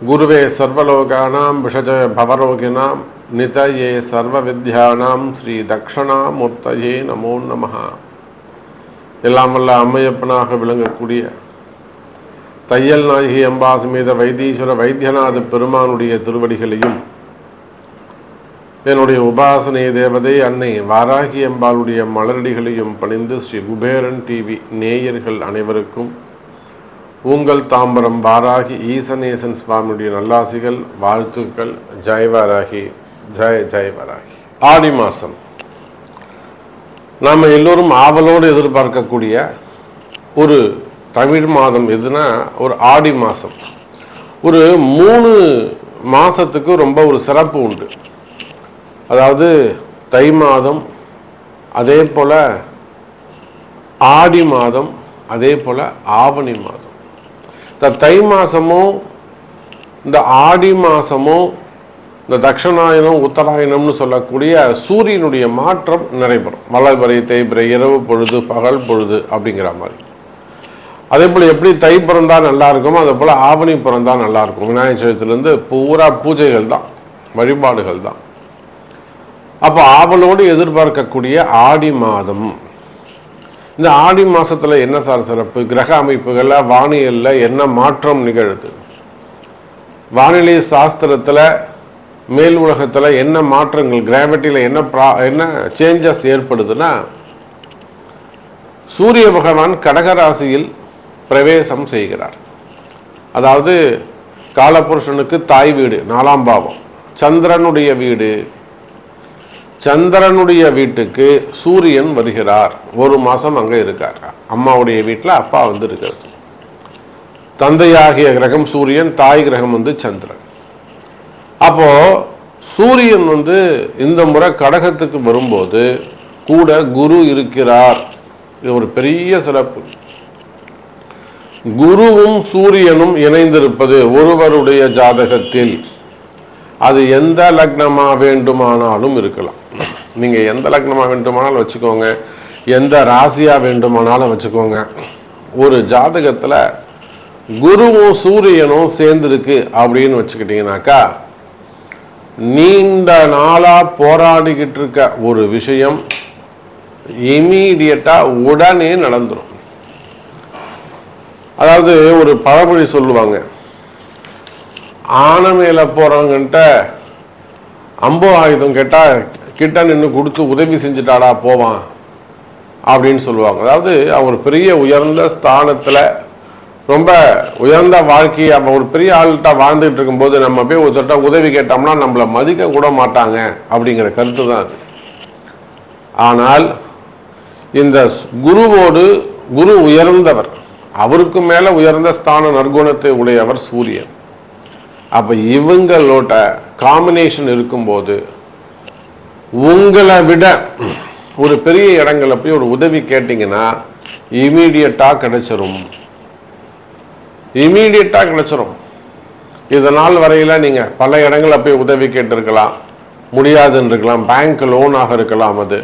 குருவே சர்வலோகானாம் விஷஜய பவரோகிணாம் நிதயே சர்வ வித்யானாம் ஸ்ரீ தக்ஷணாமூர்த்தயே நமோ நமஹ. எல்லாம் வல்ல அம்மையப்பனாக விளங்கக்கூடிய தையல் நாயகி அம்பாசமேத வைத்தீஸ்வர வைத்தியநாத பெருமானுடைய திருவடிகளையும், என்னுடைய உபாசனை தேவதை அன்னை வாராகி அம்பாளுடைய மலரடிகளையும் பணிந்து ஸ்ரீ குபேரன் டிவி நேயர்கள் அனைவருக்கும் உங்கள் தாம்பரம் வாராகி ஈசனேசன் சுவாமியுடைய நல்லாசிகள், வாழ்த்துக்கள். ஜெய் வாராகி, ஜெய் ஜெய் வாராகி. ஆடி மாதம் நாம் எல்லோரும் ஆவலோடு எதிர்பார்க்கக்கூடிய ஒரு தமிழ் மாதம் எதுனா ஒரு ஆடி மாதம். ஒரு 3 மாதத்துக்கு ரொம்ப ஒரு சிறப்பு உண்டு. அதாவது தை மாதம், அதே போல் ஆடி மாதம், அதே போல் ஆவணி மாதம். இந்த தை மாதமும் இந்த ஆடி மாதமும் இந்த தட்சிணாயனம் உத்தராயணம்னு சொல்லக்கூடிய சூரியனுடைய மாற்றம் நடைபெறும். வளர்பிறை தேய்பிறை, இரவு பொழுது பகல் பொழுது அப்படிங்கிற மாதிரி. அதே போல் எப்படி தை பிறந்தா நல்லா இருக்குமோ அதே போல் ஆவணி பிறந்தா நல்லா இருக்கும். விநாயகர் சதுர்த்தியிலேருந்து பூரா பூஜைகள் தான், வழிபாடுகள் தான். அப்போ ஆவலோடு எதிர்பார்க்கக்கூடிய ஆடி மாதம். இந்த ஆடி மாதத்தில் என்ன சார் சிறப்பு? கிரக அமைப்புகளில் வானியலில் என்ன மாற்றம் நிகழுது? வானிலை சாஸ்திரத்தில் மேல் உலகத்தில் என்ன மாற்றங்கள், கிராவிட்டியில் என்ன சேஞ்சஸ் ஏற்படுதுன்னா, சூரிய பகவான் கடகராசியில் பிரவேசம் செய்கிறார். அதாவது காலபுருஷனுக்கு தாய் வீடு 4ஆம் பாவம், சந்திரனுடைய வீடு. சந்திரனுடைய வீட்டுக்கு சூரியன் வருகிறார். 1 மாதம் அங்கே இருக்கார். அம்மாவுடைய வீட்டில் அப்பா வந்து இருக்கிறது. தந்தையாகிய கிரகம் சூரியன், தாய் கிரகம் வந்து சந்திரன். அப்போ சூரியன் வந்து இந்த முறை கடகத்துக்கு வரும்போது கூட குரு இருக்கிறார். இது ஒரு பெரிய சிறப்பு. குருவும் சூரியனும் இணைந்திருப்பது ஒருவருடைய ஜாதகத்தில் அது எந்த லக்னமா வேண்டுமானாலும் இருக்கலாம். நீங்க எந்த லக்னமா வேண்டுமானாலும் வச்சுக்கோங்க, எந்த ராசியா வேண்டுமானாலும் வச்சுக்கோங்க. ஒரு ஜாதகத்துல குருவும் சூரியனும் சேர்ந்திருக்கு அப்படின்னு வச்சுக்கிட்டீங்கன்னாக்கா, நீண்ட நாளா போராடிக்கிட்டு இருக்க ஒரு விஷயம் இமீடியட்டா உடனே நடந்துடும். அதாவது ஒரு பழமொழி சொல்லுவாங்க, ஆனை மேல போறவங்கிட்ட அம்பு ஆயுதம் கேட்டா கிட்ட நின்று கொடுத்து உதவி செஞ்சுட்டாடா போவான் அப்படின்னு சொல்லுவாங்க. அதாவது அவர் பெரிய உயர்ந்த ஸ்தானத்துல ரொம்ப உயர்ந்த வாழ்க்கையை அவன் ஒரு பெரிய ஆள்கிட்ட வாழ்ந்துட்டு இருக்கும்போது நம்ம போய் ஒருத்தட்ட உதவி கேட்டோம்னா நம்மளை மதிக்க கூட மாட்டாங்க அப்படிங்கிற கருத்து தான் அது. ஆனால் இந்த குருவோடு குரு உயர்ந்தவர், அவருக்கு மேல உயர்ந்த ஸ்தான நற்குணத்தை உடையவர் சூரியன். அப்ப இவங்களோட காம்பினேஷன் இருக்கும்போது உங்களை விட ஒரு பெரிய இடங்களை போய் ஒரு உதவி கேட்டீங்கன்னா இமீடியட்டா கிடைச்சிரும். இதனால் வரையில நீங்க பல இடங்களை போய் உதவி கேட்டிருக்கலாம், முடியாதுன்னு இருக்கலாம். பேங்க் லோனாக இருக்கலாம், அது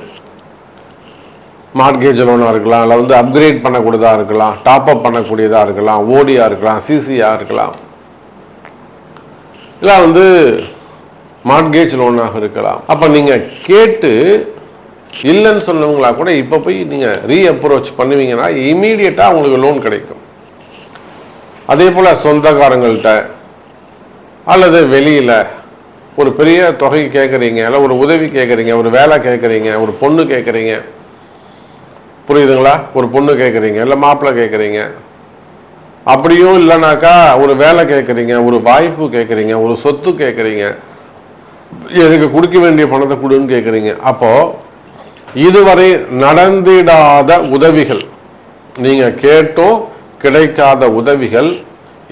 மார்கேஜ் லோனாக இருக்கலாம், இல்லை வந்து அப்கிரேட் பண்ணக்கூடியதாக இருக்கலாம், டாப் அப் பண்ணக்கூடியதாக இருக்கலாம், ஓடியா இருக்கலாம், சிசியா இருக்கலாம், இல்லை வந்து மார்கேஜ் லோனாக இருக்கலாம். அப்போ நீங்கள் கேட்டு இல்லைன்னு சொன்னவங்களா கூட இப்போ போய் நீங்கள் ரீஅப்ரோச் பண்ணுவீங்கன்னா இமீடியட்டாக உங்களுக்கு லோன் கிடைக்கும். அதே போல் சொந்தக்காரங்கள்ட்ட அல்லது வெளியில் ஒரு பெரிய தொகை கேட்குறீங்க, இல்லை ஒரு உதவி கேட்குறீங்க, ஒரு வேலை கேட்குறீங்க, ஒரு பொண்ணு கேட்குறீங்க, புரியுதுங்களா? ஒரு பொண்ணு கேட்குறீங்க, இல்லை மாப்பிள்ளை கேட்குறீங்க, அப்படியும் இல்லைனாக்கா ஒரு வேலை கேட்குறீங்க, ஒரு வாய்ப்பு கேட்குறீங்க, ஒரு சொத்து கேட்குறீங்க, எனக்கு கொடுக்க வேண்டிய பணத்தை கொடுன்னு கேட்குறீங்க. அப்போது இதுவரை நடந்திடாத உதவிகள், நீங்கள் கேட்டும் கிடைக்காத உதவிகள்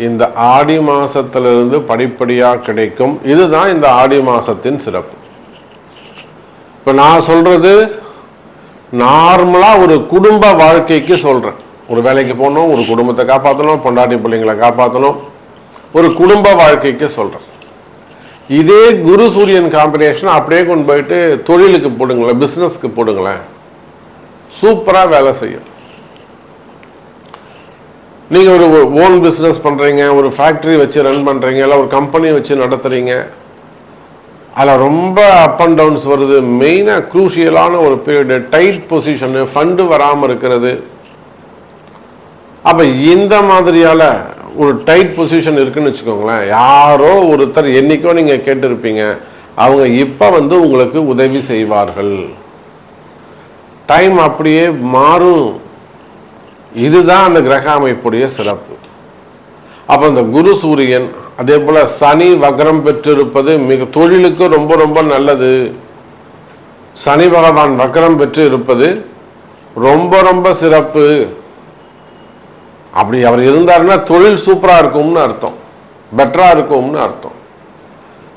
இந்த ஆடி மாசத்திலிருந்து படிப்படியாக கிடைக்கும். இதுதான் இந்த ஆடி மாசத்தின் சிறப்பு. இப்போ நான் சொல்றது நார்மலா ஒரு குடும்ப வாழ்க்கைக்கு சொல்றேன். ஒரு வேலைக்கு போகணும், ஒரு குடும்பத்தை காப்பாற்றணும், பொண்டாட்டி பிள்ளைங்களை காப்பாற்றணும், ஒரு குடும்ப வாழ்க்கைக்கு சொல்றேன். இதே குரு சூரியன் காம்பினேஷன் அப்படியே கொண்டு போயிட்டு தொழிலுக்கு போடுங்களேன், பிஸ்னஸ்க்கு போடுங்களேன், சூப்பராக வேலை செய்யும். நீங்கள் ஒரு ஓன் பிஸ்னஸ் பண்ணுறீங்க, ஒரு ஃபேக்ட்ரி வச்சு ரன் பண்ணுறீங்க, இல்லை ஒரு கம்பெனி வச்சு நடத்துகிறீங்க, அதில் ரொம்ப அப் அண்ட் டவுன்ஸ் வருது. மெயினாக க்ரூஷியலான ஒரு பீரியடு, டைட் பொசிஷனு, ஃபண்டு வராமல் இருக்கிறது. அப்போ இந்த மாதிரியால் ஒரு டைட் பொசிஷன் இருக்குன்னு வச்சுக்கோங்களேன். யாரோ ஒருத்தர் என்னைக்கோ நீங்கள் கேட்டிருப்பீங்க, அவங்க இப்போ வந்து உங்களுக்கு உதவி செய்வார்கள். டைம் அப்படியே மாறும். இதுதான் அந்த கிரக அமைப்புடைய சிறப்பு. அப்போ இந்த குரு சூரியன், அதே போல சனி வக்ரம் பெற்றிருப்பது மிக தொழிலுக்கு ரொம்ப ரொம்ப நல்லது. சனி பகவான் வக்ரம் பெற்று இருப்பது ரொம்ப ரொம்ப சிறப்பு. அப்படி அவர் இருந்தாருன்னா தொழில் சூப்பரா இருக்கும்னு அர்த்தம், பெட்டரா இருக்கும்னு அர்த்தம்,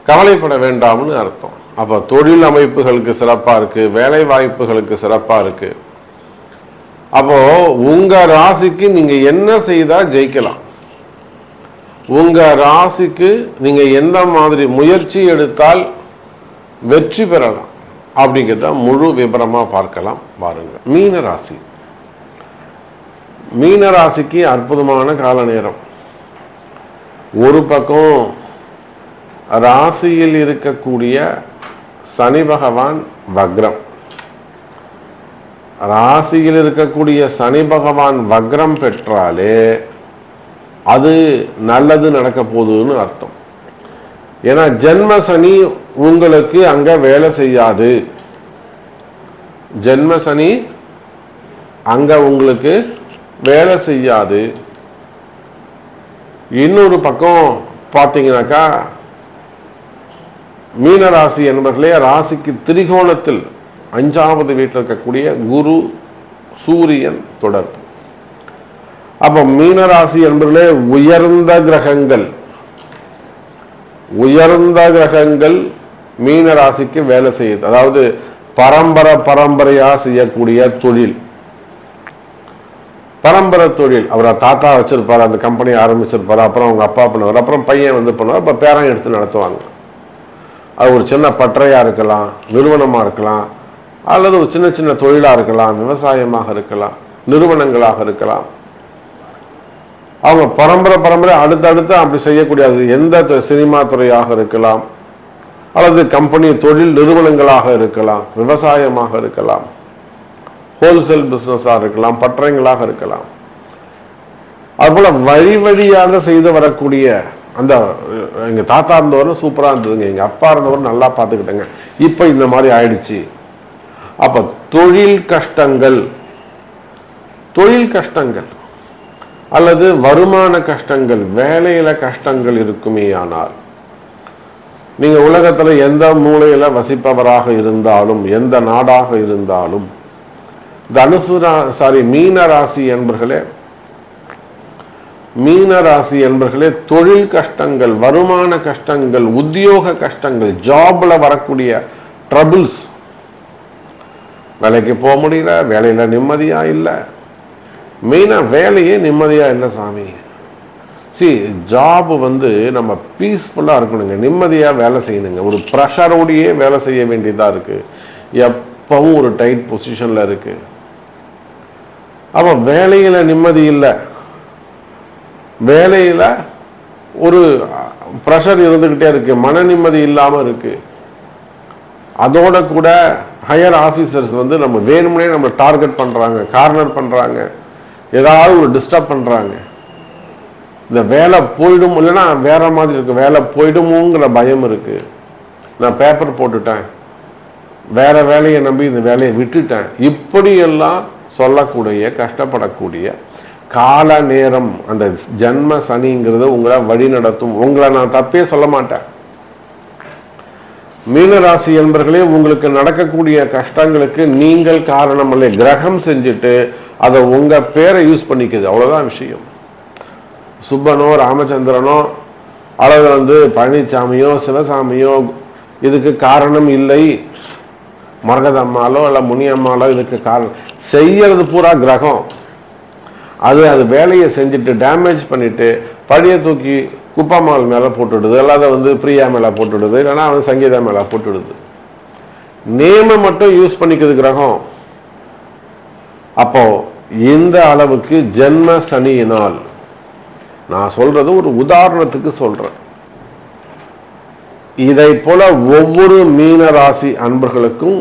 கவலைப்பட வேண்டாம்னு அர்த்தம். அப்போ தொழில் அமைப்புகளுக்கு சிறப்பா இருக்கு, வேலை வாய்ப்புகளுக்கு சிறப்பா இருக்கு. அப்போ உங்க ராசிக்கு நீங்க என்ன செய்தா ஜெயிக்கலாம், உங்க ராசிக்கு நீங்க எந்த மாதிரி முயற்சி எடுத்தால் வெற்றி பெறலாம் அப்படிங்கிறத முழு விபரமா பார்க்கலாம். பாருங்க, மீன ராசி. மீன ராசிக்கு அற்புதமான கால நேரம். ஒரு பக்கம் ராசியில் இருக்கக்கூடிய சனி பகவான் வக்ரம். ராசியில் இருக்கக்கூடிய சனி பகவான் வக்ரம் பெற்றாலே அது நல்லது நடக்க போகுதுன்னு அர்த்தம். ஏன்னா ஜென்ம சனி உங்களுக்கு அங்க வேலை செய்யாது. ஜென்ம சனி அங்க உங்களுக்கு வேலை செய்யாது. இன்னொரு பக்கம் பார்த்தீங்கன்னாக்கா மீனராசி என்பர்களே, ராசிக்கு திரிகோணத்தில் 5வது வீட்டில் இருக்கக்கூடிய குரு சூரியன் தொடர்பு. அப்போ மீனராசி என்பர்களே, உயர்ந்த கிரகங்கள் மீனராசிக்கு வேலை செய்யுது. அதாவது பரம்பரையா செய்யக்கூடிய தொழில், பரம்பரை தொழில். அவரை தாத்தா வச்சிருப்பாரு, அந்த கம்பெனி ஆரம்பிச்சிருப்பாரு, அப்புறம் அவங்க அப்பா பண்ணுவார், அப்புறம் பையன் வந்து பண்ணுவார், இப்போ பேரன் எடுத்து நடத்துவாங்க. அது ஒரு சின்ன பட்டறையா இருக்கலாம், நிறுவனமா இருக்கலாம், அல்லது ஒரு சின்ன சின்ன தொழிலா இருக்கலாம், விவசாயமாக இருக்கலாம், நிறுவனங்களாக இருக்கலாம். அவங்க பரம்பரை அடுத்தடுத்து அப்படி செய்யக்கூடியது. எந்த சினிமா துறையாக இருக்கலாம், அல்லது கம்பெனி தொழில் நிறுவனங்களாக இருக்கலாம், விவசாயமாக இருக்கலாம், ஹோல்சேல் பிசினஸாக இருக்கலாம், பட்டறைகளாக இருக்கலாம். அதுபோல வழியாக செய்து வரக்கூடிய அந்த எங்க தாத்தா இருந்தவரும் சூப்பரா இருந்ததுங்க, எங்க அப்பா இருந்தவரும் நல்லா பார்த்துக்கிட்டேங்க, இப்ப இந்த மாதிரி ஆயிடுச்சு. அப்ப தொழில் கஷ்டங்கள் அல்லது வருமான கஷ்டங்கள், வேலையில கஷ்டங்கள் இருக்குமே. ஆனால் நீங்க உலகத்துல எந்த மூலையில வசிப்பவராக இருந்தாலும், எந்த நாடாக இருந்தாலும், மீன ராசி என்பர்களே தொழில் கஷ்டங்கள், வருமான கஷ்டங்கள், உத்தியோக கஷ்டங்கள், ஜாப்ல வரக்கூடிய ட்ரபிள்ஸ், வேலைக்கு போக முடியல, வேலையில நிம்மதியா இல்லை. மெயினா வேலையே நிம்மதியா இல்லை சாமி. ஜாப் வந்து நம்ம பீஸ்ஃபுல்லா இருக்கணுங்க, நிம்மதியா வேலை செய்யணுங்க. ஒரு ப்ரெஷரோடையே வேலை செய்ய வேண்டியதா இருக்கு, எப்பவும் ஒரு டைட் பொசிஷன்ல இருக்கு. அப்ப வேலையில நிம்மதி இல்லை, வேலையில ஒரு ப்ரெஷர் இருந்துகிட்டே இருக்கு, மன நிம்மதி இல்லாம இருக்கு. அதோட கூட ஹையர் ஆஃபீஸர்ஸ் வந்து நம்ம வேணும்னே நம்ம டார்கெட் பண்றாங்க, கார்னர் பண்றாங்க, ஏதாவது ஒரு டிஸ்டர்ப் பண்றாங்க. இந்த வேலை போயிடும், இல்லைன்னா வேற மாதிரி இருக்கு, வேலை போயிடுமோங்கிற பயம் இருக்கு. நான் பேப்பர் போட்டுட்டேன், வேற வேலையை நம்பி இந்த வேலையை விட்டுட்டேன், இப்படியெல்லாம் சொல்லக்கூடிய கஷ்டப்படக்கூடிய கால நேரம். அந்த ஜன்ம சனிங்கிறது உங்களை வழி நடத்தும். உங்களை நான் தப்பே சொல்ல மாட்டேன். மீனராசி என்பர்களே, உங்களுக்கு நடக்கக்கூடிய கஷ்டங்களுக்கு நீங்கள் காரணம் இல்லை, கிரகம் செஞ்சுட்டு அதை உங்க பேரை யூஸ் பண்ணிக்குது, அவ்வளவுதான் விஷயம். சுப்பனோ ராமச்சந்திரனோ அல்லது வந்து பழனிசாமியோ சிவசாமியோ இதுக்கு காரணம் இல்லை, மரகதம்மாலோ இல்லை முனியம்மாலோ இதுக்கு காரணம். செய்யறது பூரா கிரகம். அது வேலையை செஞ்சுட்டு டேமேஜ் பண்ணிட்டு பழைய தூக்கி குப்பம்மாள் மேலே போட்டுடுது, அல்லாத வந்து பிரியா மேலே போட்டுடுது, இல்லைன்னா வந்து சங்கீதா மேலே போட்டுடுது. நேம மட்டும் யூஸ் பண்ணிக்குது கிரகம். அப்போ இந்த அளவுக்கு ஜென்ம சனியினால் நான் சொல்றது ஒரு உதாரணத்துக்கு சொல்றேன். இதை போல ஒவ்வொரு மீன ராசி அன்பர்களுக்கும்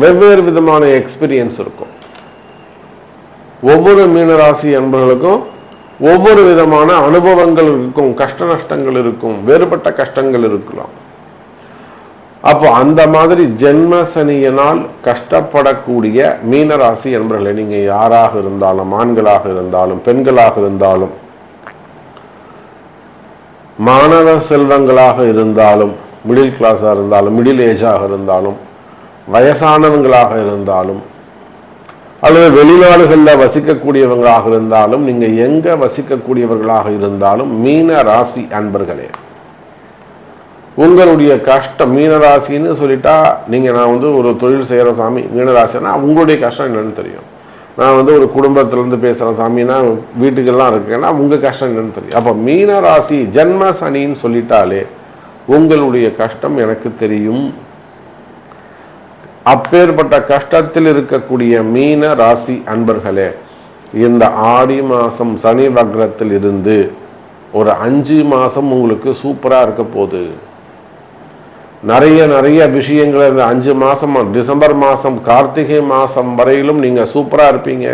வெவ்வேறு விதமான எக்ஸ்பீரியன்ஸ் இருக்கும். ஒவ்வொரு மீனராசி அன்பர்களுக்கும் ஒவ்வொரு விதமான அனுபவங்கள் இருக்கும், கஷ்ட நஷ்டங்கள் இருக்கும், வேறுபட்ட கஷ்டங்கள் இருக்கலாம். அப்போ அந்த மாதிரி ஜென்ம சனியினால் கஷ்டப்படக்கூடிய மீனராசி என்பவர்களை நீங்க யாராக இருந்தாலும், ஆண்களாக இருந்தாலும், பெண்களாக இருந்தாலும், மாணவ செல்வங்களாக இருந்தாலும், மிடில் கிளாஸாக இருந்தாலும், மிடில் ஏஜாக இருந்தாலும், வயசானவங்களாக இருந்தாலும், அல்லது வெளிநாடுகளில் வசிக்கக்கூடியவங்களாக இருந்தாலும், நீங்க எங்க வசிக்கக்கூடியவர்களாக இருந்தாலும், மீன ராசி அன்பர்களே, உங்களுடைய கஷ்டம் மீனராசின்னு சொல்லிட்டா நீங்க நான் ஒரு தொழில் செய்யற சாமி மீனராசினா உங்களுடைய கஷ்டம் என்னன்னு தெரியும். நான் ஒரு குடும்பத்திலிருந்து பேசுற சாமின்னா வீட்டுக்கெல்லாம் இருக்கேன்னா உங்க கஷ்டம் என்னன்னு தெரியும். அப்ப மீனராசி ஜென்ம சனின்னு சொல்லிட்டாலே உங்களுடைய கஷ்டம் எனக்கு தெரியும். அப்பேற்பட்ட கஷ்டத்தில் இருக்கக்கூடிய மீன ராசி அன்பர்களே, இந்த ஆடி மாசம் சனி வக்ரத்தில் இருந்து ஒரு 5 மாசம் உங்களுக்கு சூப்பரா இருக்க போகுது. நிறைய விஷயங்கள் இந்த 5 மாசம், டிசம்பர் மாசம், கார்த்திகை மாசம் வரையிலும் நீங்க சூப்பரா இருப்பீங்க.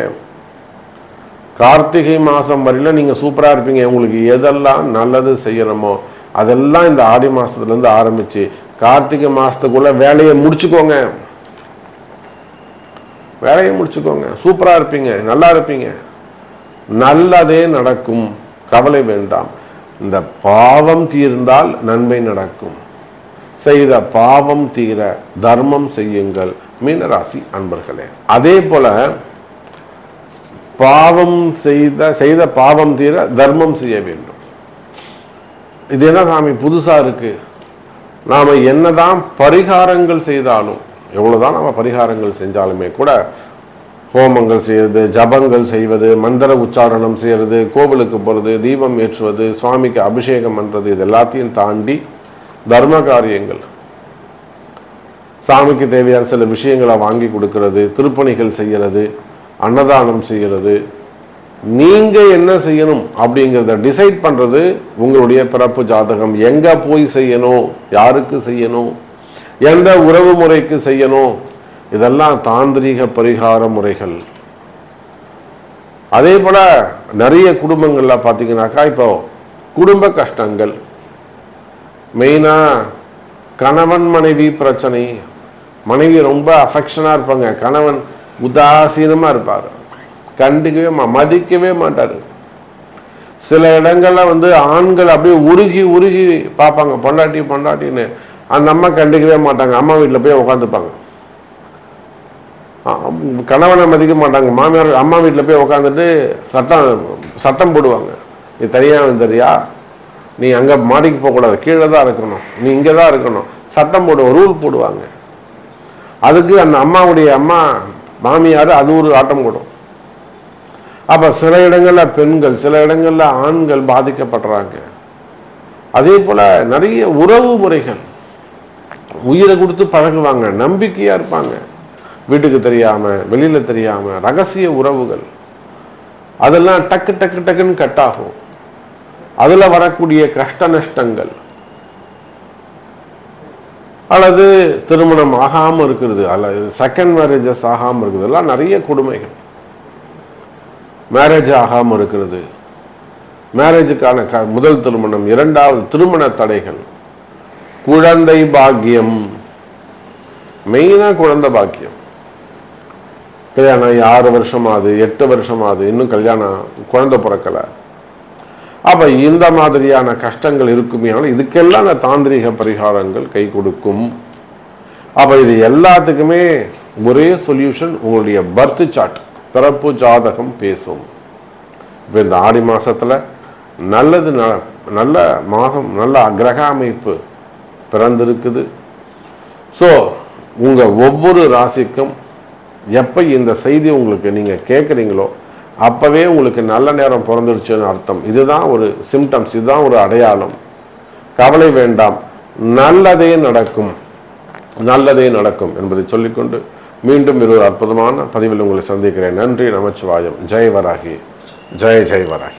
கார்த்திகை மாசம் வரையிலும் நீங்க சூப்பரா இருப்பீங்க. உங்களுக்கு எதெல்லாம் நல்லது செய்யணுமோ அதெல்லாம் இந்த ஆடி மாசத்துல இருந்து ஆரம்பிச்சு கார்த்திகை மாசத்துக்குள்ள வேலையை முடிச்சுக்கோங்க. சூப்பரா இருப்பீங்க, நல்லா இருப்பீங்க, நல்லதே நடக்கும், கவலை வேண்டாம். இந்த பாவம் தீர்ந்தால் நன்மை நடக்கும். செய்த பாவம் தீர தர்மம் செய்யுங்கள் மீனராசி அன்பர்களே. அதே போல பாவம் செய்த பாவம் தீர தர்மம் செய்ய வேண்டும். இது என்ன சாமி புதுசா இருக்கு? நாம என்னதான் பரிகாரங்கள் செய்தாலும், எவ்வளவுதான் நம்ம பரிகாரங்கள் செஞ்சாலுமே கூட, ஹோமங்கள் செய்யறது, ஜபங்கள் செய்வது, மந்திர உச்சாரணம் செய்யறது, கோவிலுக்கு போறது, தீபம் ஏற்றுவது, சுவாமிக்கு அபிஷேகம் பண்றது, இது எல்லாத்தையும் தாண்டி தர்ம காரியங்கள், சாமிக்கு தேவையான சில விஷயங்களை வாங்கி கொடுக்கிறது, திருப்பணிகள் செய்யறது, அன்னதானம் செய்யறது, நீங்க என்ன செய்யணும் அப்படிங்கிறத டிசைட் பண்றது உங்களுடைய பிறப்பு ஜாதகம். எங்க போய் செய்யணும், யாருக்கு செய்யணும், எந்த உறவு முறைக்கு செய்யணும், இதெல்லாம் தாந்திரீக பரிகார முறைகள். அதே போல நிறைய குடும்பங்கள்ல பாத்தீங்கன்னாக்கா இப்போ குடும்ப கஷ்டங்கள், மெயினா கணவன் மனைவி பிரச்சனை. மனைவி ரொம்ப அஃபெக்ஷனா இருப்பாங்க, கணவன் உதாசீனமா இருப்பார், கண்டுக்கவே மதிக்கவே மாட்டாரு. சில இடங்கள்ல ஆண்கள் அப்படியே உருகி பார்ப்பாங்க, பொண்டாட்டின்னு. அந்த அம்மா கண்டுக்கவே மாட்டாங்க, அம்மா வீட்டில் போய் உட்காந்துப்பாங்க. கணவனை மதிக்க மாட்டாங்க, மாமியார் அம்மா வீட்டில் போய் உட்காந்துட்டு சட்டம் போடுவாங்க. நீ தனியா தெரியா, நீ அங்க மாடிக்கு போகக்கூடாது, கீழே தான் இருக்கணும், நீ இங்கே தான் இருக்கணும், சட்டம் போடுவோம், ரூல் போடுவாங்க. அதுக்கு அந்த அம்மாவுடைய அம்மா மாமியார் அது ஒரு ஆட்டம் போடும். அப்ப சில இடங்கள்ல பெண்கள், சில இடங்கள்ல ஆண்கள் பாதிக்கப்படுறாங்க. அதே போல நிறைய உறவு முறைகள், உயிரை கொடுத்து பழகுவாங்க, நம்பிக்கையா இருப்பாங்க, வீட்டுக்கு தெரியாம வெளியில தெரியாம ரகசிய உறவுகள், அதெல்லாம் டக்குன்னு கட் ஆகும். அதுல வரக்கூடிய கஷ்ட நஷ்டங்கள், அல்லது திருமணம் ஆகாம இருக்கிறது, அல்லது செகண்ட் மேரேஜஸ் ஆகாம இருக்குது, எல்லாம் நிறைய கொடுமைகள். மேரேஜ் ஆகாம இருக்கிறது, மேரேஜுக்கான முதல் திருமணம், இரண்டாவது திருமண தடைகள், குழந்தை பாக்கியம், மெயினா குழந்தை பாக்கியம். கல்யாணம் 6 வருஷமாவது 8 வருஷமாவது இன்னும் கல்யாணம் குழந்தை பிறக்கல. அப்ப இந்த மாதிரியான கஷ்டங்கள் இருக்குமே, ஆனால் இதுக்கெல்லாம் அந்த தாந்திரிக பரிகாரங்கள் கை கொடுக்கும். அப்ப இது எல்லாத்துக்குமே ஒரே சொல்யூஷன், உங்களுடைய பர்த் சார்ட், பிறப்பு ஜாதகம் பேசும். இப்ப இந்த ஆடி மாசத்துல நல்லது, நல்ல மாதம், நல்ல கிரக அமைப்பு பிறந்திருக்குது. ஸோ உங்க ஒவ்வொரு ராசிக்கும் எப்ப இந்த செய்தி உங்களுக்கு நீங்க கேட்குறீங்களோ அப்பவே உங்களுக்கு நல்ல நேரம் பிறந்துருச்சுன்னு அர்த்தம். இதுதான் ஒரு சிம்டம்ஸ், இதுதான் ஒரு அடையாளம். கவலை வேண்டாம், நல்லதே நடக்கும், நல்லதே நடக்கும் என்பதை சொல்லிக்கொண்டு மீண்டும் ஒரு அற்புதமான பதிவில் உங்களை சந்திக்கிறேன். நன்றி, நமச்சிவாயம். ஜெய் வராகி, ஜெய் ஜெய் வராகி.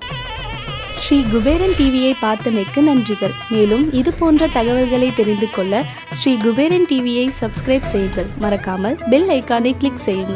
ஸ்ரீ குபேரன் டிவியை பார்த்தமைக்கு நன்றிகள். மேலும் இது போன்ற தகவல்களை தெரிந்து கொள்ள ஸ்ரீ குபேரன் டிவியை சப்ஸ்கிரைப் செய்யுங்கள். மறக்காமல் பெல் ஐக்கானை கிளிக் செய்யுங்கள்.